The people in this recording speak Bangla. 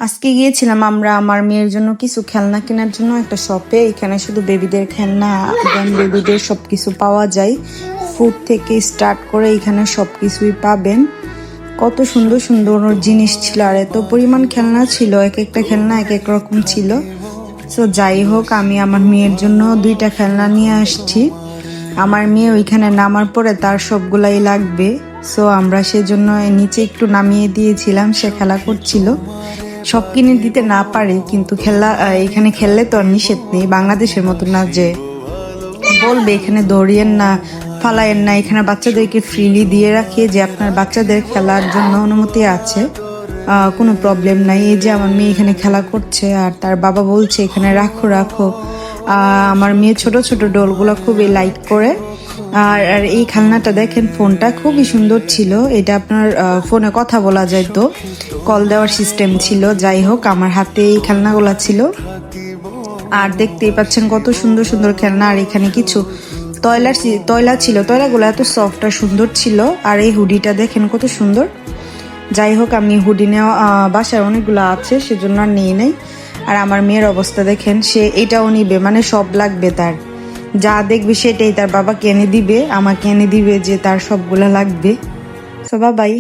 আজকে গিয়েছিলাম আমরা আমার মেয়ের জন্য কিছু খেলনা কেনার জন্য একটা শপে। এখানে শুধু বেবিদের খেলনা এবং বেবিদের সবকিছু পাওয়া যায়, ফুড থেকে স্টার্ট করে এখানে সবকিছুই পাবেন। কত সুন্দর সুন্দর জিনিস ছিল আর এত পরিমাণ খেলনা ছিল, এক একটা খেলনা এক এক রকম ছিল। সো যাই হোক, আমি আমার মেয়ের জন্য 2টা খেলনা নিয়ে আসছি। আমার মেয়ে ওইখানে নামার পরে তার সবগুলাই লাগবে, সো আমরা সেজন্য নিচে একটু নামিয়ে দিয়েছিলাম। সে খেলা করছিল, সব কিনে দিতে না পারে, কিন্তু এখানে খেললে তো আর নিষেধ নেই, বাংলাদেশের মতো না যে বলবে এখানে দৌড়িয়েন না, ফালায়েন না। এখানে বাচ্চাদেরকে ফ্রিলি দিয়ে রাখে যে আপনার বাচ্চাদের খেলার জন্য অনুমতি আছে, কোনো প্রবলেম নাই। এই যে আমার মেয়ে এখানে খেলা করছে আর তার বাবা বলছে এখানে রাখো রাখো। আমার মেয়ে ছোট ছোট ডলগুলো খুবই লাইক করে। আর এই খেলনাটা দেখেন, ফোনটা খুবই সুন্দর ছিল। এটা আপনার ফোনে কথা বলা যায়, তো কল দেওয়ার সিস্টেম ছিল। যাই হোক, আমার হাতে এই খেলনাগুলো ছিল। আর দেখতেই পাচ্ছেন কত সুন্দর সুন্দর খেলনা। আর এখানে কিছু তয়লা ছিল, তয়লাগুলো এত সফট আর সুন্দর ছিল। আর এই হুডিটা দেখেন কত সুন্দর। যাই হোক, আমি হুডি নেওয়া বাসায় অনেকগুলো আছে, সেজন্য আর নিয়ে নেই। আর আমার মেয়ের অবস্থা দেখেন, সে এটাও নিবে, মানে সব লাগবে তার, যা দেখবে সেটাই তার বাবাকে এনে দিবে, আমাকে এনে দিবে, যে তার সবগুলা লাগবে। So by.